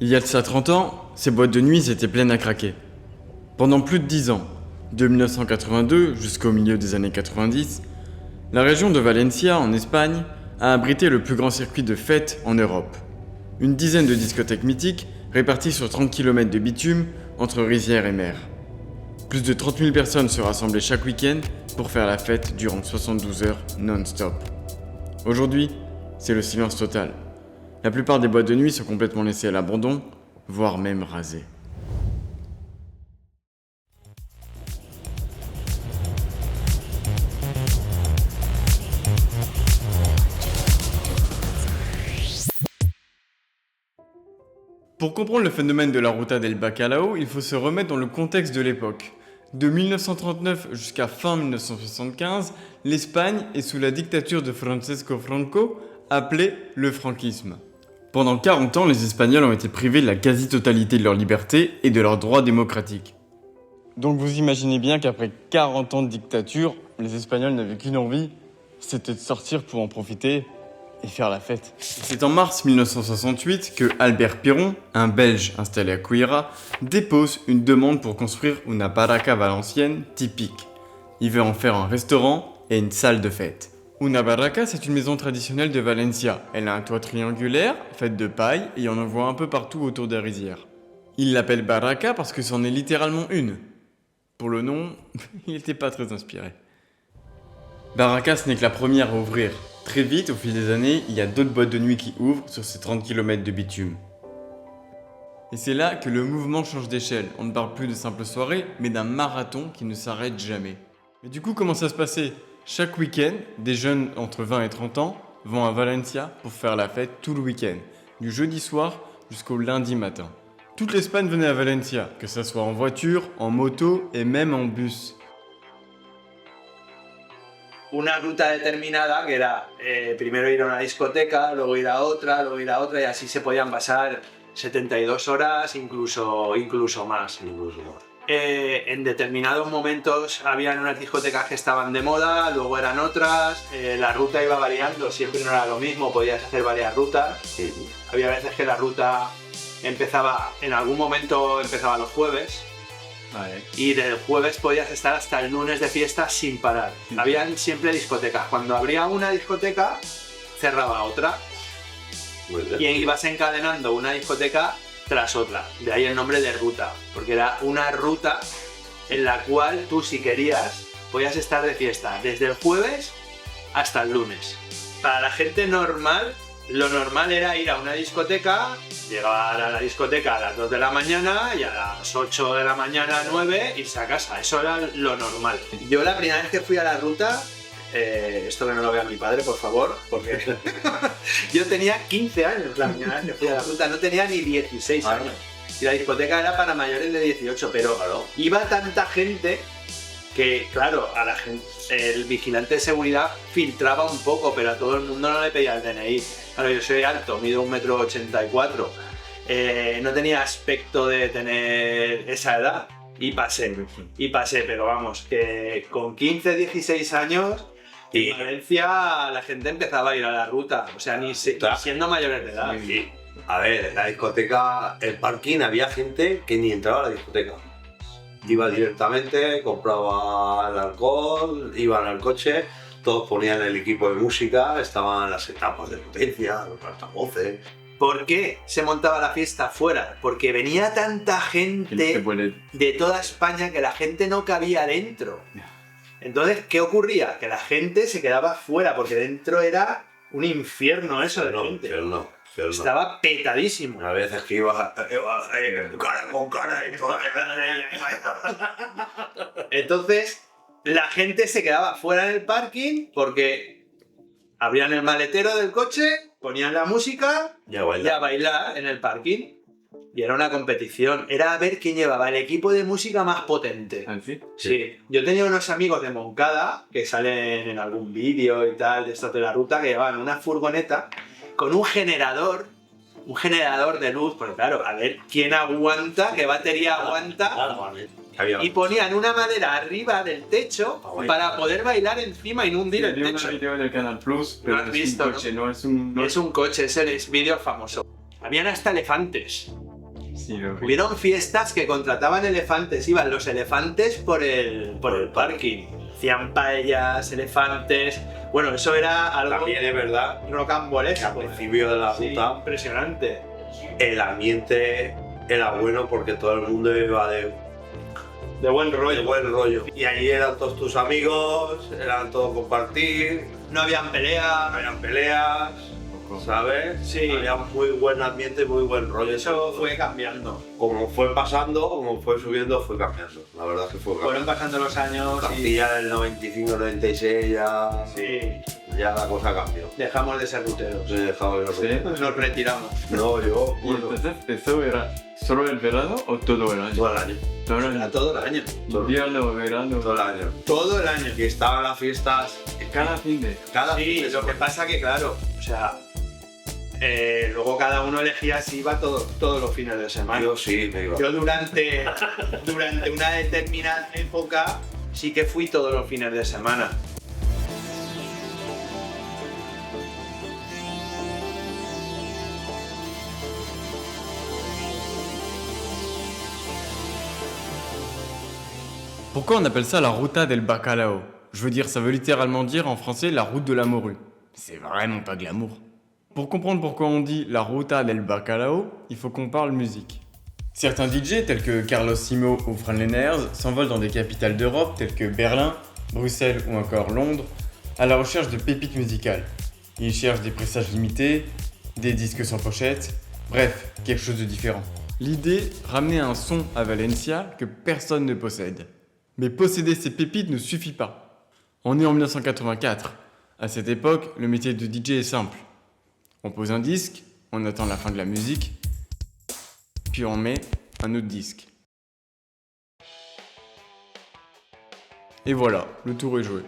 Il y a de ça 30 ans, ces boîtes de nuit étaient pleines à craquer. Pendant plus de 10 ans, de 1982 jusqu'au milieu des années 90, la région de Valencia, en Espagne, a abrité le plus grand circuit de fêtes en Europe. Une dizaine de discothèques mythiques réparties sur 30 km de bitume entre rizière et mer. Plus de 30 000 personnes se rassemblaient chaque week-end pour faire la fête durant 72 heures non-stop. Aujourd'hui, c'est le silence total. La plupart des boîtes de nuit sont complètement laissées à l'abandon, voire même rasées. Pour comprendre le phénomène de la Ruta del Bacalao, il faut se remettre dans le contexte de l'époque. De 1939 jusqu'à fin 1975, l'Espagne est sous la dictature de Francisco Franco, appelée le franquisme. Pendant 40 ans, les Espagnols ont été privés de la quasi-totalité de leur liberté et de leurs droits démocratiques. Donc vous imaginez bien qu'après 40 ans de dictature, les Espagnols n'avaient qu'une envie, c'était de sortir pour en profiter et faire la fête. C'est en mars 1968 que Albert Piron, un Belge installé à Cuira, dépose une demande pour construire une barraca valencienne typique. Il veut en faire un restaurant et une salle de fête. Una barraca, c'est une maison traditionnelle de Valencia. Elle a un toit triangulaire, fait de paille, et on en voit un peu partout autour des rizières. Il l'appelle barraca parce que c'en est littéralement une. Pour le nom, il n'était pas très inspiré. Barraca, ce n'est que la première à ouvrir. Très vite, au fil des années, il y a d'autres boîtes de nuit qui ouvrent sur ces 30 km de bitume. Et c'est là que le mouvement change d'échelle. On ne parle plus de simples soirées, mais d'un marathon qui ne s'arrête jamais. Mais du coup, comment ça se passait ? Chaque week-end, des jeunes entre 20 et 30 ans vont à Valencia pour faire la fête tout le week-end, du jeudi soir jusqu'au lundi matin. Toute l'Espagne venait à Valencia, que ce soit en voiture, en moto et même en bus. Una ruta determinada que era primero ir a una discoteca, luego ir a otra y así se podían pasar 72 horas, incluso más. En determinados momentos habían unas discotecas que estaban de moda, luego eran otras, la ruta iba variando, siempre no era lo mismo, podías hacer varias rutas. Había veces que la ruta en algún momento empezaba los jueves. Vale. Y del jueves podías estar hasta el lunes de fiesta sin parar. Habían siempre discotecas. Cuando abría una discoteca, cerraba otra. Y ibas encadenando una discoteca tras otra. De ahí el nombre de ruta. Porque era una ruta en la cual tú, si querías, podías estar de fiesta desde el jueves hasta el lunes. Para la gente normal, lo normal era ir a una discoteca, llegar a la discoteca a las 2 de la mañana y a las 8 de la mañana, 9, irse a casa. Eso era lo normal. Yo la primera vez que fui a la ruta, esto que no lo vea mi padre, por favor, porque yo tenía 15 años la primera vez que fui a la ruta, no tenía ni 16 años. Y la discoteca era para mayores de 18, pero iba tanta gente que, claro, a la gente, el vigilante de seguridad filtraba un poco, pero a todo el mundo no le pedía el DNI. Claro, yo soy alto, mido 1,84 m, no tenía aspecto de tener esa edad y pasé, pero vamos, que con 15, 16 años en Valencia la gente empezaba a ir a la ruta, o sea, ni siendo mayores de edad. Sí. A ver, en la discoteca, el parking, había gente que ni entraba a la discoteca. Iba directamente, compraba el alcohol, iban al coche, todos ponían el equipo de música, estaban las etapas de potencia, los altavoces. ¿Por qué se montaba la fiesta fuera? Porque venía tanta gente de toda España que la gente no cabía dentro. Entonces, ¿qué ocurría? Que la gente se quedaba fuera, porque dentro era un infierno eso de gente. Infierno. Estaba petadísimo. A veces que ibas cara con cara y todo. Entonces, la gente se quedaba fuera en el parking porque abrían el maletero del coche, ponían la música y a bailar en el parking. Y era una competición. Era a ver quién llevaba el equipo de música más potente. ¿Sí? Sí. Yo tenía unos amigos de Moncada que salen en algún vídeo y tal, de estos de la ruta, que llevaban una furgoneta con un generador de luz, porque claro, a ver quién aguanta, qué batería aguanta. Y ponían una madera arriba del techo para poder bailar encima y no hundir el techo. Un vídeo del Canal Plus, pero es un coche, no es un coche, es el vídeo famoso. Habían hasta elefantes. sí, lo vi. Hubieron fiestas que contrataban elefantes, iban los elefantes por el parking. Hacían paellas, elefantes. Bueno, eso era algo También es verdad que rocambolesco. al principio de la Sí, ruta impresionante. el ambiente era bueno porque todo el mundo iba de De buen rollo. buen rollo. Y allí eran todos tus amigos, eran todo compartir, No habían no peleas. habían peleas, ¿sabes? Sí. Había muy buen ambiente, muy buen rollo. Eso fue cambiando. Como fue pasando, como fue subiendo, fue cambiando. La verdad es que fue Fueron cambiando. pasando los años y Castilla del 95, 96 ya, sí, ya la cosa cambió. dejamos de ser ruteros. Os he dejado de Sí. Nos retiramos. No, yo, ¿Y bueno, entonces eso era solo el verano o todo el año? todo el año. Todo el Era año. todo el año. Invierno, verano. Todo el año. Todo el año. Y estaban las fiestas Cada fin de. cada Sí, fin de lo que semana. pasa que claro, o sea, luego cada uno elegía si iba todos los fines de semana. Yo sí, me iba. Yo durante una determinada época sí que fui todos los fines de semana. Pourquoi on appelle ça la ruta del bacalao? Je veux dire, ça veut littéralement dire en français la route de la morue. C'est vraiment pas glamour. Pour comprendre pourquoi on dit la ruta del bacalao, il faut qu'on parle musique. Certains DJ tels que Carlos Simo ou Fran Lenners s'envolent dans des capitales d'Europe telles que Berlin, Bruxelles ou encore Londres à la recherche de pépites musicales. Ils cherchent des pressages limités, des disques sans pochette, bref, quelque chose de différent. L'idée, ramener un son à Valencia que personne ne possède. Mais posséder ces pépites ne suffit pas. On est en 1984. À cette époque, le métier de DJ est simple. On pose un disque, on attend la fin de la musique, puis on met un autre disque. Et voilà, le tour est joué.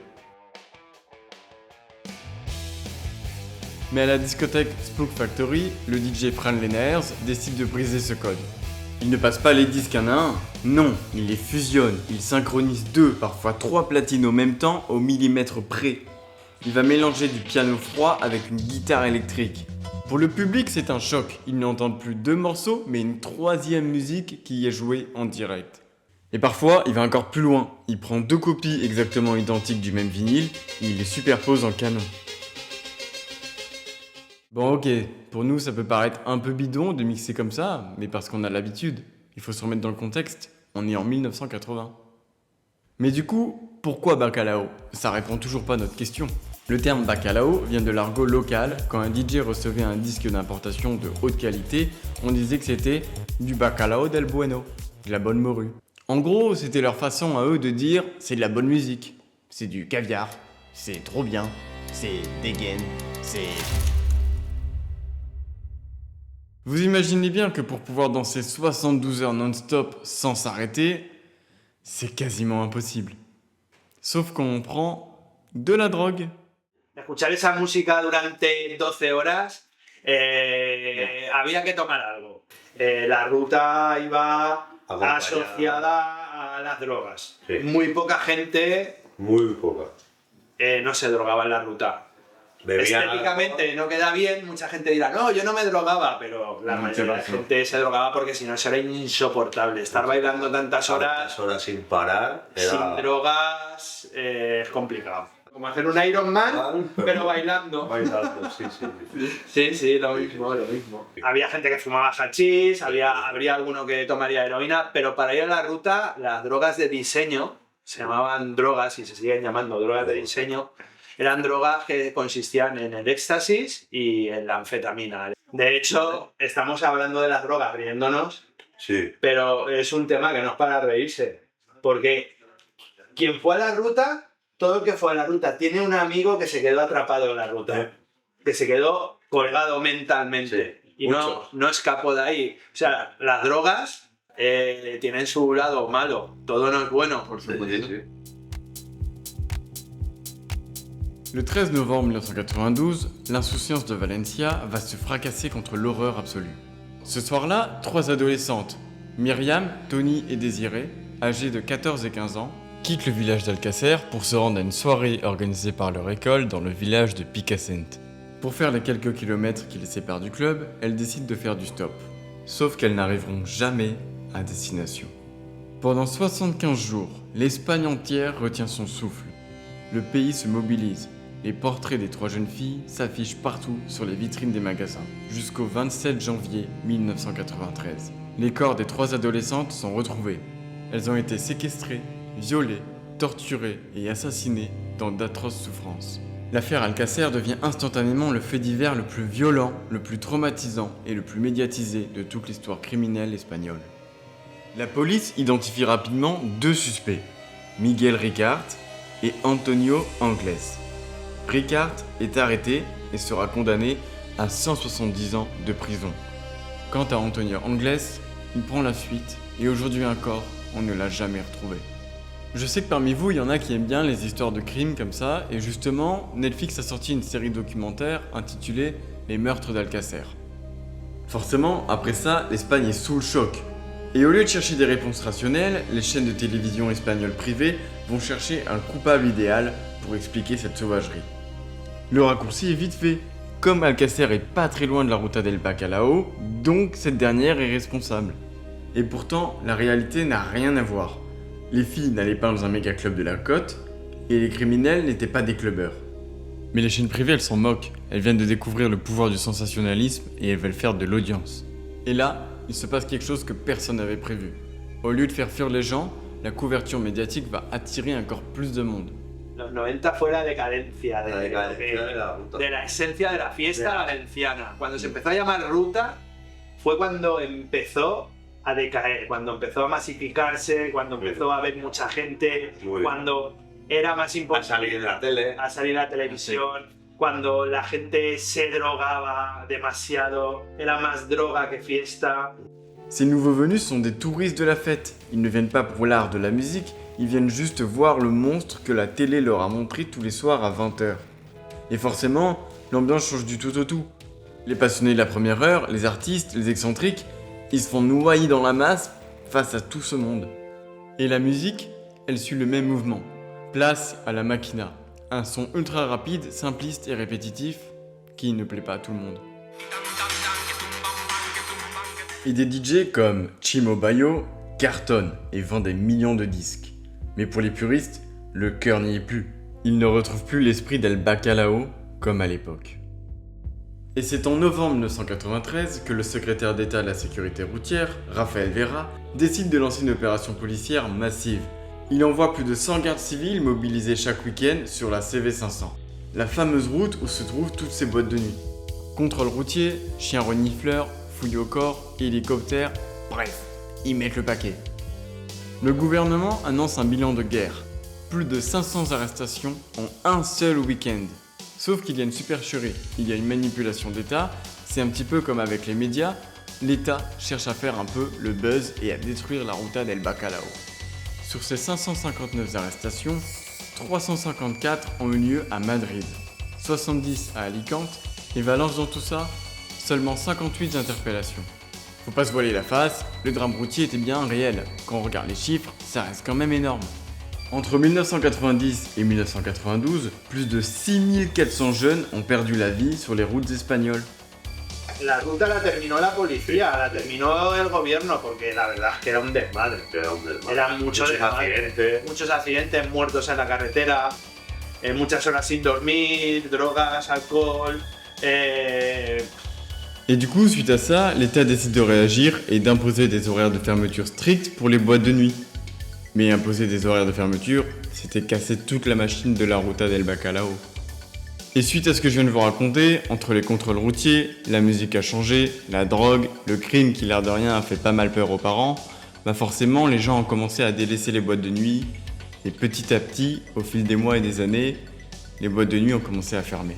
Mais à la discothèque Spook Factory, le DJ Fran Lenners décide de briser ce code. Il ne passe pas les disques un à un, non, il les fusionne, il synchronise 2, parfois 3 platines au même temps au millimètre près. Il va mélanger du piano froid avec une guitare électrique. Pour le public, c'est un choc, ils n'entendent plus 2 morceaux, mais une 3e musique qui est jouée en direct. Et parfois, il va encore plus loin, il prend 2 copies exactement identiques du même vinyle, et il les superpose en canon. Bon ok, pour nous ça peut paraître un peu bidon de mixer comme ça, mais parce qu'on a l'habitude. Il faut se remettre dans le contexte, on est en 1980. Mais du coup, pourquoi bacalao? Ça répond toujours pas à notre question. Le terme bacalao vient de l'argot local. Quand un DJ recevait un disque d'importation de haute qualité, on disait que c'était du bacalao del bueno, de la bonne morue. En gros, c'était leur façon à eux de dire c'est de la bonne musique, c'est du caviar, c'est trop bien, c'est dégaine, c'est... Vous imaginez bien que pour pouvoir danser 72 heures non-stop sans s'arrêter, c'est quasiment impossible. Sauf qu'on prend de la drogue. Escuchar esa música durante 12 horas, había que tomar algo. La ruta iba Acompañada. asociada a las drogas. Sí. Muy poca gente Muy poca. no se drogaba en la ruta. Bebían Estéticamente no queda bien, mucha gente dirá, no, yo no me drogaba, pero la No, mayoría de qué razón. gente se drogaba porque si no eso era insoportable. Estar bailando tantas tantas horas horas sin parar. Era... sin drogas es complicado. Como hacer un Ironman, pero bailando. Bailando, sí, sí. Sí, sí, lo mismo, lo mismo. Había gente que fumaba hachís, habría alguno que tomaría heroína, pero para ir a la ruta, las drogas de diseño, se llamaban drogas y se siguen llamando drogas de diseño, eran drogas que consistían en el éxtasis y en la anfetamina. De hecho, estamos hablando de las drogas riéndonos, Sí. pero es un tema que no es para reírse, porque quien fue a la ruta, todo el que fue a la ruta, tiene un amigo que se quedó atrapado en la ruta, que se quedó colgado mentalmente Sí, y muchos. no escapó de ahí. O sea, las drogas tienen su lado malo, todo no es bueno. Por Sí, supuesto. sí. Le 13 novembre 1992, l'insouciance de Valencia va se fracasser contre l'horreur absolue. Ce soir-là, 3 adolescentes, Myriam, Tony et Désirée, âgées de 14 et 15 ans, quittent le village d'Alcacer pour se rendre à une soirée organisée par leur école dans le village de Picassent. Pour faire les quelques kilomètres qui les séparent du club, elles décident de faire du stop. sauf qu'elles n'arriveront jamais à destination. Pendant 75 jours, l'Espagne entière retient son souffle. Le pays se mobilise. Les portraits des 3 jeunes filles s'affichent partout sur les vitrines des magasins, jusqu'au 27 janvier 1993. Les corps des 3 adolescentes sont retrouvés. Elles ont été séquestrées, violées, torturées et assassinées dans d'atroces souffrances. L'affaire Alcacer devient instantanément le fait divers le plus violent, le plus traumatisant et le plus médiatisé de toute l'histoire criminelle espagnole. La police identifie rapidement 2 suspects, Miguel Ricart et Antonio Anglès. Ricart est arrêté et sera condamné à 170 ans de prison. Quant à Antonio Anglès, il prend la fuite et aujourd'hui encore, on ne l'a jamais retrouvé. Je sais que parmi vous, il y en a qui aiment bien les histoires de crimes comme ça, et justement, Netflix a sorti une série documentaire intitulée Les meurtres d'Alcacer. Forcément, après ça, l'Espagne est sous le choc. Et au lieu de chercher des réponses rationnelles, les chaînes de télévision espagnoles privées vont chercher un coupable idéal pour expliquer cette sauvagerie. Le raccourci est vite fait. Comme Alcacer est pas très loin de la Ruta del Bacalao, donc cette dernière est responsable. Et pourtant, la réalité n'a rien à voir. Les filles n'allaient pas dans un méga club de la côte, et les criminels n'étaient pas des clubbeurs. Mais les chaînes privées, elles s'en moquent. Elles viennent de découvrir le pouvoir du sensationnalisme et elles veulent faire de l'audience. Et là, il se passe quelque chose que personne n'avait prévu. Au lieu de faire fuir les gens, la couverture médiatique va attirer encore plus de monde. Los 90 fue la decadencia, La decadencia de la ruta. de la esencia de la fiesta valenciana. Cuando se empezó a llamar ruta fue cuando empezó a decaer, cuando empezó a masificarse, cuando empezó a haber mucha gente, Muy bien. cuando era más A importante salir en la tele. a salir a la televisión, cuando la gente se drogaba demasiado, era más droga que fiesta. Ces nouveaux venus sont des touristes de la fête. Ils ne viennent pas pour l'art de la musique, ils viennent juste voir le monstre que la télé leur a montré tous les soirs à 20h. Et forcément, l'ambiance change du tout au tout. Les passionnés de la première heure, les artistes, les excentriques, ils se font noyer dans la masse face à tout ce monde. Et la musique, elle suit le même mouvement. Place à la maquina, un son ultra rapide, simpliste et répétitif qui ne plaît pas à tout le monde. Et des DJ comme Chimo Bayo cartonnent et vendent des millions de disques. Mais pour les puristes, le cœur n'y est plus. Ils ne retrouvent plus l'esprit d'El Bacalao comme à l'époque. Et c'est en novembre 1993 que le secrétaire d'État à la sécurité routière, Rafael Vera, décide de lancer une opération policière massive. Il envoie plus de 100 gardes civils mobilisés chaque week-end sur la CV500, la fameuse route où se trouvent toutes ces boîtes de nuit. Contrôle routier, chiens renifleurs, fouilles au corps, hélicoptères, bref, ils mettent le paquet. Le gouvernement annonce un bilan de guerre. Plus de 500 arrestations en un seul week-end. Sauf qu'il y a une supercherie, il y a une manipulation d'État, c'est un petit peu comme avec les médias, l'État cherche à faire un peu le buzz et à détruire la Ruta del Bacalao. Sur ces 559 arrestations, 354 ont eu lieu à Madrid, 70 à Alicante et Valence. Dans tout ça, seulement 58 interpellations. Faut pas se voiler la face, le drame routier était bien réel. Quand on regarde les chiffres, ça reste quand même énorme. Entre 1990 et 1992, plus de 6400 jeunes ont perdu la vie sur les routes espagnoles. La ruta la terminó la policía, la terminó el gobierno, porque la verdad es que era un desmadre. Eran muchos accidentes. Muchos accidentes, muertos en la carretera, muchas horas sin dormir, drogas, alcohol. Et du coup, suite à ça, l'État décide de réagir et d'imposer des horaires de fermeture stricts pour les boîtes de nuit. Mais imposer des horaires de fermeture, c'était casser toute la machine de la Ruta del Bacalao. Et suite à ce que je viens de vous raconter, entre les contrôles routiers, la musique a changé, la drogue, le crime qui l'air de rien a fait pas mal peur aux parents, bah forcément les gens ont commencé à délaisser les boîtes de nuit, et petit à petit, au fil des mois et des années, les boîtes de nuit ont commencé à fermer.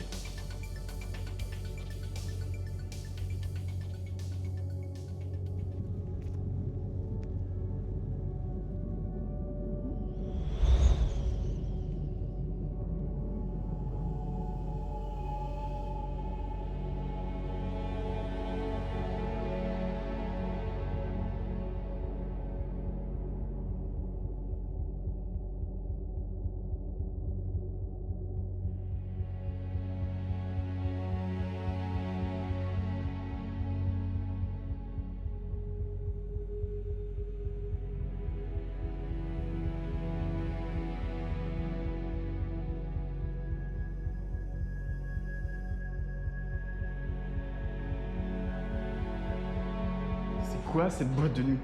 quoi cette boîte de nuit?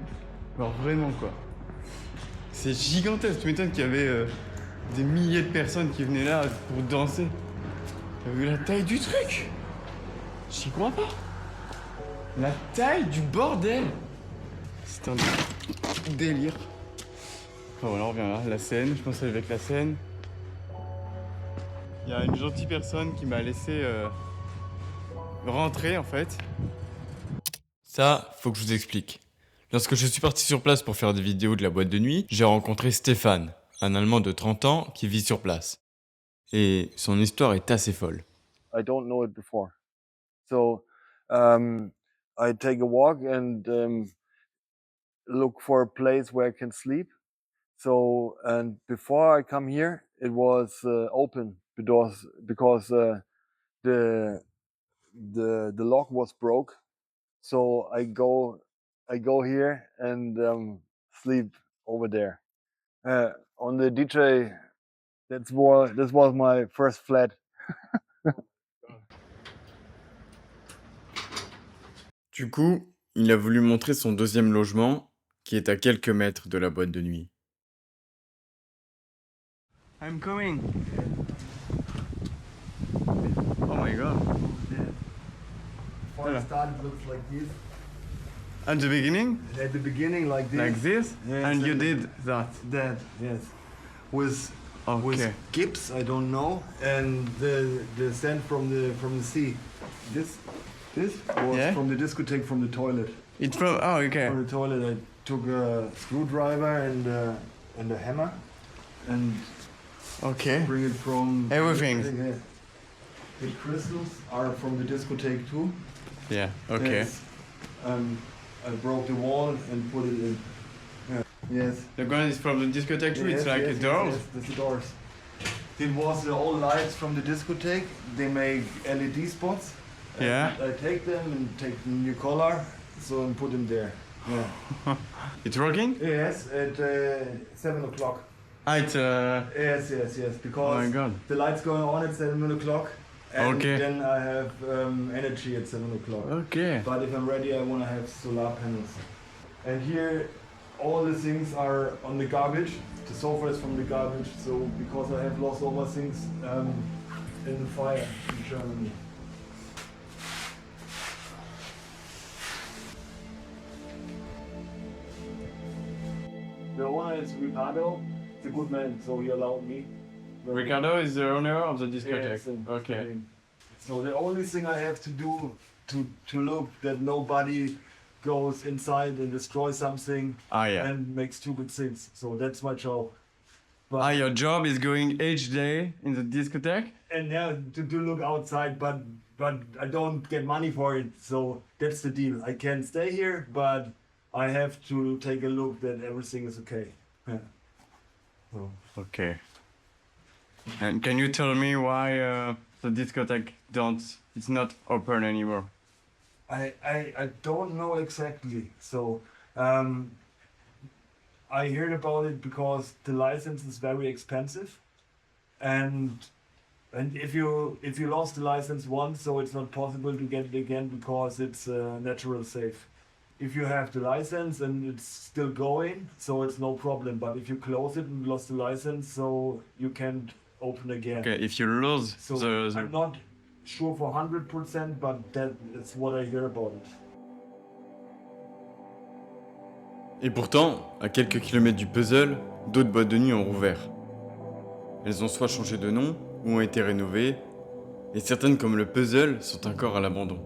Alors vraiment quoi. C'est gigantesque, tu m'étonnes qu'il y avait des milliers de personnes qui venaient là pour danser. T'as vu la taille du truc? J'y crois pas. La taille du bordel. C'est un délire. Enfin voilà, on revient là, la scène, je pense avec la scène. Il y a une gentille personne qui m'a laissé rentrer en fait. Ça, faut que je vous explique. Lorsque je suis parti sur place pour faire des vidéos de la boîte de nuit, j'ai rencontré Stéphane, un Allemand de 30 ans qui vit sur place. Et son histoire est assez folle. I don't know it before. So I take a walk and look for a place where I can sleep. So, and before I come here, it was open because the lock was broke. So I go here and sleep over there. On the DJ, this was my first flat. Du coup, il a voulu montrer son deuxième logement, qui est à quelques mètres de la boîte de nuit. I'm coming. Oh my god. Before I started, it looks like this. At the beginning? At the beginning, like this. Like this? Yes, And you and- did that? That, yes. With Okay. gips, I don't know, and the sand from the sea. This was Yeah? from the discotheque, from the toilet. It's from... Oh, okay. From the toilet, I took a screwdriver and a hammer and Okay. bring it from Everything. Yeah. The crystals are from the discotheque too. Yeah, okay. Yes. I broke the wall and put it in. Yeah. Yes. The gun is from the discotheque too, it's Yes, like yes, a doors? Yes, that's the doors. It was the old lights from the discotheque. They make LED spots. Yeah. I take them and take the new color, so and put them there. Yeah. It's working? Yes, at 7 o'clock. Ah, it's... Yes, Oh because my god. the lights going on at 7 o'clock, and Okay. then I have energy at 7 o'clock. Okay. But if I'm ready, I want to have solar panels. And here, all the things are on the garbage. The sofa is from the garbage, so because I have lost all my things in the fire in Germany. The owner is Ricardo. He's a good man, so he allowed me. Ricardo is the owner of the discotheque. Yes, and- Okay. So the only thing I have to do to look that nobody goes inside and destroys something Ah, yeah. and makes stupid things. So that's my job. But, Ah, your job is going each day in the discotheque? and yeah, to look outside, but I don't get money for it. So that's the deal. I can stay here, but I have to take a look that everything is okay. Yeah. So. Okay. And can you tell me why the discotheque it's not open anymore? I don't know exactly. So I heard about it because the license is very expensive, and if you lost the license once, so it's not possible to get it again because it's natural safe. If you have the license and it's still going, so it's no problem. But if you close it and lost the license, so you can't open again. Okay, if you lose So the... I'm not sure for 100%, but that's what I hear about it. Et pourtant, à quelques kilomètres du puzzle, d'autres boîtes de nuit ont rouvert. Elles ont soit changé de nom, ou ont été rénovées, et certaines comme le puzzle sont encore à l'abandon.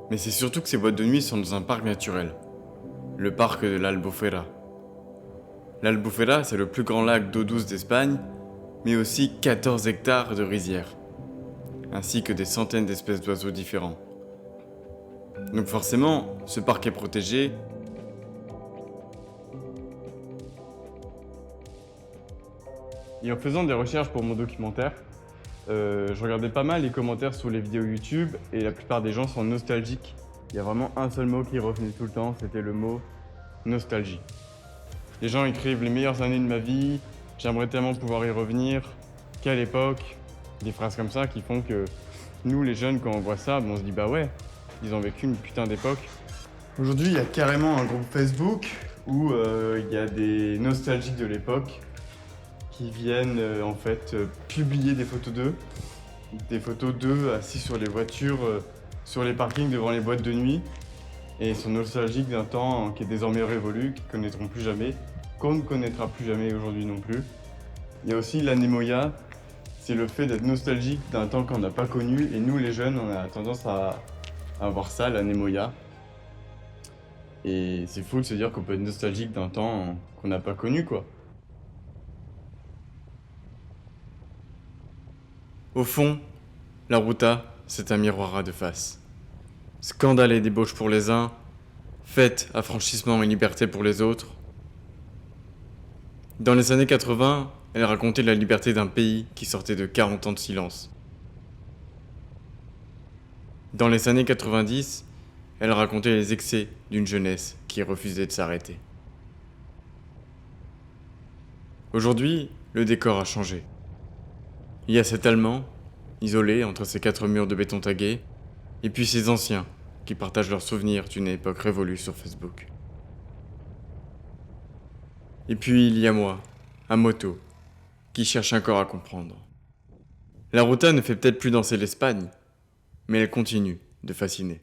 Mais c'est surtout que ces boîtes de nuit sont dans un parc naturel, le parc de l'Albufera. L'Albufera, c'est le plus grand lac d'eau douce d'Espagne, mais aussi 14 hectares de rizières, ainsi que des centaines d'espèces d'oiseaux différents. Donc forcément, ce parc est protégé. Et en faisant des recherches pour mon documentaire, je regardais pas mal les commentaires sous les vidéos YouTube et la plupart des gens sont nostalgiques il y a vraiment un seul mot qui revenait tout le temps, c'était le mot nostalgie. Les gens écrivent les meilleures années de ma vie, j'aimerais tellement pouvoir y revenir, quelle époque, des phrases comme ça qui font que nous les jeunes quand on voit ça, on se dit bah ouais, ils ont vécu une putain d'époque. Aujourd'hui il y a carrément un groupe Facebook où il y a des nostalgiques de l'époque qui viennent publier des photos d'eux assis sur les voitures, sur les parkings devant les boîtes de nuit. Et ils sont nostalgiques d'un temps qui est désormais révolu, qu'ils ne connaîtront plus jamais, qu'on ne connaîtra plus jamais aujourd'hui non plus. Il y a aussi l'anémoïa, c'est le fait d'être nostalgique d'un temps qu'on n'a pas connu, et nous les jeunes, on a tendance à avoir ça, l'anémoïa. Et c'est fou de se dire qu'on peut être nostalgique d'un temps qu'on n'a pas connu, quoi. Au fond, la Ruta, c'est un miroir à deux faces. Scandale et débauche pour les uns, fête, affranchissement et liberté pour les autres. Dans les années 80, elle racontait la liberté d'un pays qui sortait de 40 ans de silence. Dans les années 90, elle racontait les excès d'une jeunesse qui refusait de s'arrêter. Aujourd'hui, le décor a changé. Il y a cet Allemand, isolé entre ses 4 murs de béton tagués, et puis ces anciens, qui partagent leurs souvenirs d'une époque révolue sur Facebook. Et puis il y a moi, à moto, qui cherche encore à comprendre. La Ruta ne fait peut-être plus danser l'Espagne, mais elle continue de fasciner.